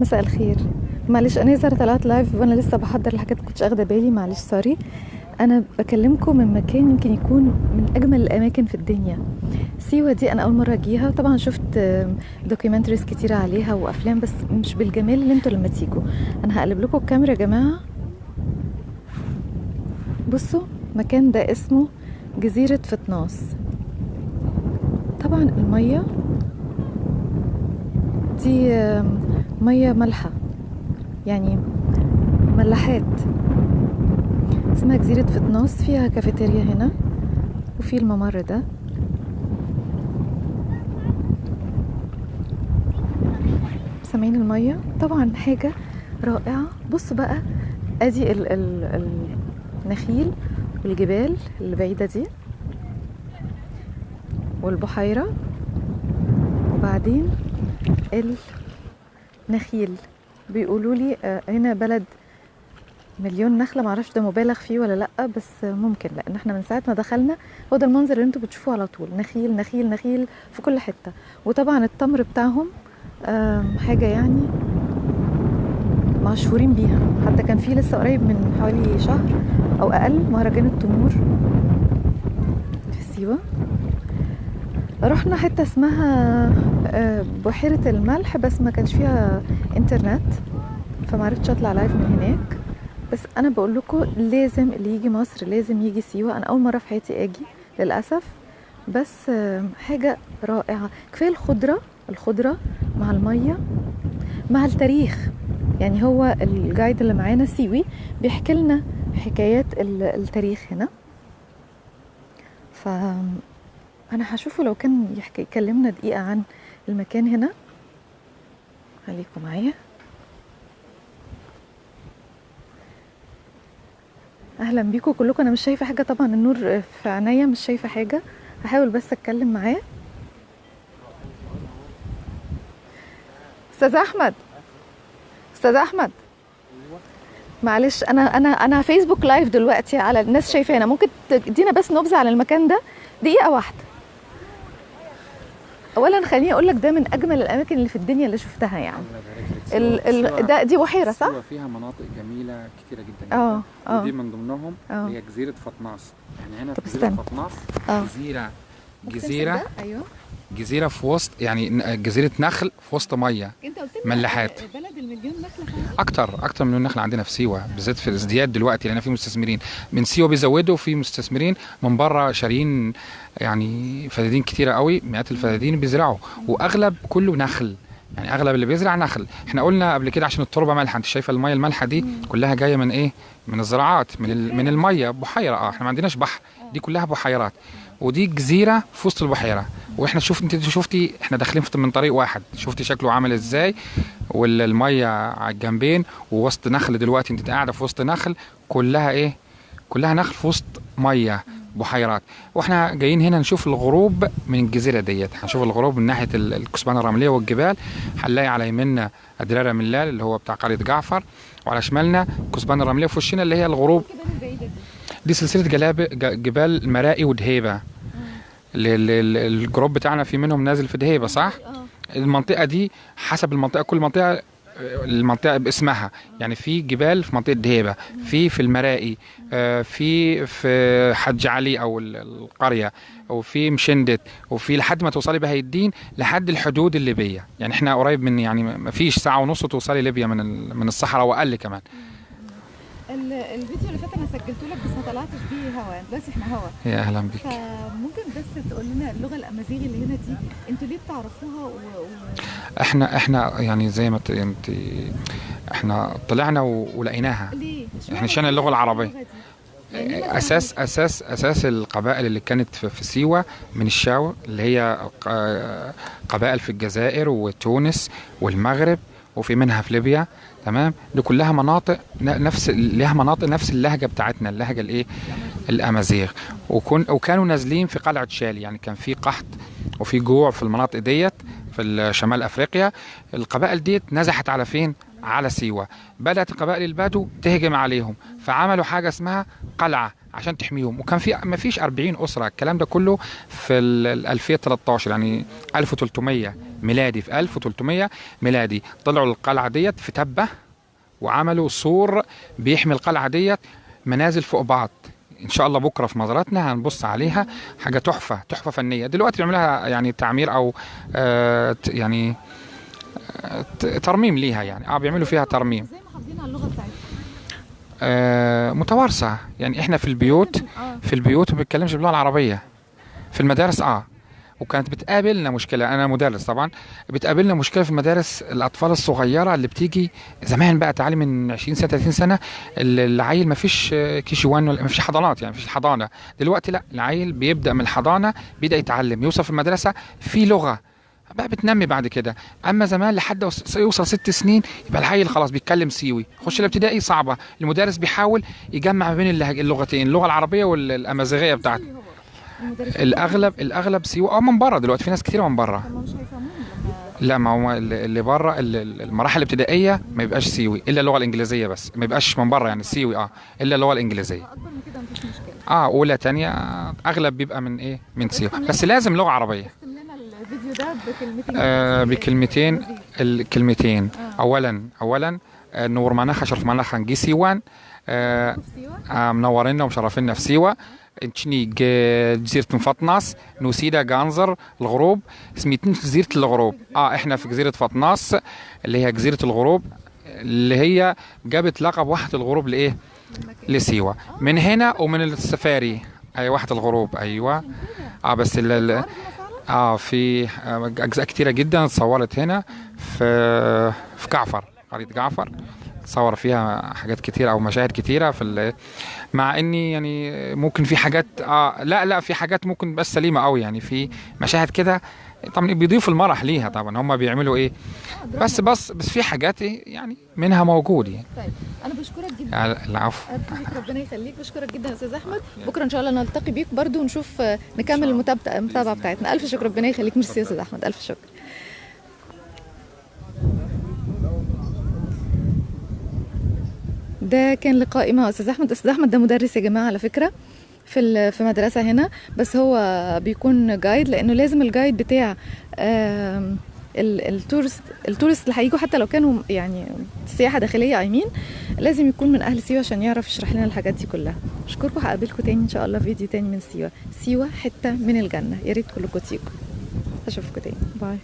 مساء الخير. معلش انا ياسر طلعت لايف وانا لسه بحضر الحاجات، ما كنتش اخده بالي، معلش سوري. انا بكلمكم من مكان يمكن يكون من اجمل الاماكن في الدنيا. سيوه دي انا اول مره اجيها، طبعا شفت دوكيومنتريز كتيره عليها وافلام، بس مش بالجمال اللي انتوا لما تيجوا. انا هقلب لكم الكاميرا يا جماعه. بصوا المكان ده اسمه جزيره فتناس. طبعا الميه دي ميه مالحه، يعني ملاحات. اسمها جزيرة فتناس، فيها كافيتيريا هنا وفي الممر ده. سامعين المية؟ طبعا حاجة رائعة. بصوا بقى، ادي النخيل والجبال اللي بعيدة دي والبحيرة، وبعدين النخيل. بيقولوا لي هنا بلد مليون نخلة، معرفش ده مبالغ فيه ولا لأ، بس ممكن، لأن احنا من ساعة ما دخلنا هو ده المنظر اللي انتوا بتشوفوه على طول، نخيل نخيل نخيل في كل حتة. وطبعا التمر بتاعهم حاجة يعني مشهورين بيها. حتى كان في لسه قريب من حوالي شهر أو أقل مهرجان التمور في سيوة. رحنا حتة اسمها بحيرة الملح، بس ما كانش فيها انترنت فمعرفتش اطلع لايف من هناك. بس انا بقول لكم لازم اللي يجي مصر لازم يجي سيوه. انا اول مره في حياتي اجي للاسف، بس حاجه رائعه. كفايه الخضره مع الميه مع التاريخ. يعني هو الجايد اللي معانا سيوي بيحكي لنا حكايات التاريخ هنا. ف انا هشوفه لو كان يكلمنا دقيقه عن المكان هنا. خليكم معايا. اهلا بيكم كلكم. انا مش شايفه حاجه طبعا، النور في عينيا مش شايفه حاجه. هحاول بس اتكلم معاه. استاذ احمد، استاذ احمد، معلش انا فيسبوك لايف دلوقتي على الناس شايفانا، ممكن تدينا بس نبذه عن المكان ده دقيقه واحده؟ اولا خليني اقول لك ده من اجمل الاماكن اللي في الدنيا اللي شفتها يعني. دي بحيره صح؟ فيها مناطق جميله كتيره جدا. ودي من ضمنهم اللي هي جزيره فتناس. يعني هنا في جزيره فتناس جزيره ايوه، جزيره في وسط، يعني جزيره نخل في وسط ميه. انت قلت لي ملاحات. بلد المليون نخله فعلا. اكتر من مليون نخله عندنا في سيوه، بالذات في الازدياد دلوقتي، لان في مستثمرين من سيوه بيزودوا، وفي مستثمرين من بره شاريين يعني فدادين كتيره قوي، مئات الفدادين بيزرعوا، واغلب كله نخل. يعني اغلب اللي بيزرع نخل. احنا قلنا قبل كده عشان التربه مالحه، انت شايفه الميه المالحه دي كلها جايه من ايه؟ من الزراعات، من الميه، بحيره. احنا ما عندناش بحر، دي كلها بحيرات. ودي جزيره في وسط البحيره. واحنا انت شفتي احنا داخلين من طريق واحد، شفتي شكله عامل ازاي، والميه على الجنبين ووسط نخل. دلوقتي انت قاعده في وسط نخل، كلها ايه؟ كلها نخل في وسط ميه، بحيرات. واحنا جايين هنا نشوف الغروب من الجزيره ديت. هنشوف الغروب من ناحيه الكثبان الرمليه والجبال. هنلاقي على يميننا ادرار ملال اللي هو بتاع قريه جعفر، وعلى شمالنا الكثبان الرمليه، وفي وشنا اللي هي الغروب. دي سلسله جبال مرائي ودهيبه. الجروب بتاعنا في منهم نازل في دهيبه صح؟ المنطقه دي حسب المنطقه، كل منطقه المنطقه باسمها. يعني في جبال في منطقه دهيبه، في المرائي، في حج علي او القريه، وفي مشندت، وفي لحد ما توصلي بهاي الدين لحد الحدود الليبيه. يعني احنا قريب من، يعني ما فيش ساعه ونص توصلي ليبيا من الصحراء واقل كمان. الفيديو اللي فات انا سجلته لك بس ما طلعتش بيه هوا، دلوقتي احنا هوا. يا اهلا بك. فممكن بس تقول لنا اللغه الامازيغي اللي هنا دي انتوا ليه بتعرفوها احنا يعني زي ما انت احنا طلعنا ولقيناها. ليه؟ احنا عشان اللغه العربيه. يعني اساس القبائل اللي كانت في سيوه من الشاو، اللي هي قبائل في الجزائر وتونس والمغرب، وفي منها في ليبيا. تمام. دي كلها مناطق لها مناطق نفس اللهجه بتاعتنا، اللهجه الايه؟ الامازيغ. وكانوا نازلين في قلعه شالي. يعني كان في قحط وفي جوع في المناطق ديت في شمال افريقيا. القبائل ديت نزحت على فين؟ على سيوه. بدات قبائل البدو تهجم عليهم، فعملوا حاجه اسمها قلعه عشان تحميهم. وكان في ما فيش 40 اسره، الكلام ده كله في 2013 يعني 1300 ميلادي. في 1300 ميلادي طلعوا القلعه ديت في تبه وعملوا سور بيحمي القلعه ديت، منازل فوق بعض. ان شاء الله بكره في مزاراتنا هنبص عليها، حاجه تحفه تحفه فنيه. دلوقتي بيعملها يعني تعمير او يعني ترميم ليها، يعني بيعملوا فيها ترميم. ازاي محافظين على اللغه بتاعتنا؟ متوارثه، يعني احنا في البيوت ما بنتكلمش باللغه العربيه، في المدارس وكانت بتقابلنا مشكله، انا مدرس طبعا، بتقابلنا مشكله في المدارس، الاطفال الصغيره اللي بتيجي زمان بقى، تعالي من 20 سنه 30 سنه، العيل ما فيش كيجي 1 ولا ما فيش حضانات، يعني ما فيش حضانه. دلوقتي لا، العيل بيبدا من الحضانه، بيبدا يتعلم، يوصل في المدرسه في لغه بقى بتنمي بعد كده. اما زمان لحد يوصل 6 سنين يبقى العيل خلاص بيتكلم سيوي، يخش الابتدائي صعبه، المدرس بيحاول يجمع ما بين اللغتين، اللغه العربيه والامازيغيه بتاعته. الاغلب سيوه من بره، دلوقتي في ناس كتير من بره. مش هيفهمون لا، ما هو اللي بره المراحل الابتدائيه ما يبقاش سيوي الا اللغه الانجليزيه بس، ما يبقاش من بره يعني سيوي الا اللغه الانجليزيه. اكبر من كده مفيش مشكله. اولى تانية اغلب بيبقى من من سيوي، بس لازم لغه عربيه. اختم لنا الفيديو ده بكلمتين. الكلمتين اولا نور مناخ شرف مناخ نجي سيوان، منورينا ومشرفينا في سيوه. انتشني جزيرة فطناس نوسيدا جانزر الغروب، سميتين جزيرة الغروب. احنا في جزيرة فطناس اللي هي جزيرة الغروب، اللي هي جابت لقب واحة الغروب لايه؟ لسيوة، من هنا ومن السفاري. واحة الغروب، ايوه. بس في اجزاء كتيرة جدا اتصورت هنا في جعفر، قرية جعفر، تصور فيها حاجات كتيرة او مشاهد كتيرة مع اني يعني ممكن في حاجات لا في حاجات ممكن بس سليمة قوي، يعني في مشاهد كده طبعا بيضيفوا المرح ليها، طبعا هم بيعملوا ايه، بس في حاجات يعني منها موجود يعني. طيب انا بشكرك جدا. العفو. ربنا يخليك، بشكرك جدا يا استاذ احمد. بكره ان شاء الله نلتقي بيك برضو ونشوف نكمل المتابعة بتاعتنا. الف شكر، ربنا يخليك. ميرسي يا استاذ احمد، الف شكر. ده كان لقائي مع استاذ احمد. استاذ احمد ده مدرس يا جماعه على فكره في مدرسه هنا، بس هو بيكون جايد، لانه لازم الجايد بتاع التورست اللي هيجوا، حتى لو كانوا يعني سياحه داخليه لازم يكون من اهل سيوه عشان يعرف يشرح لنا الحاجات دي كلها. اشكركم، هقابلكم تاني ان شاء الله في فيديو تاني من سيوه. سيوه حته من الجنه، يا ريت كلكم تيجوا. اشوفكم تاني، باي.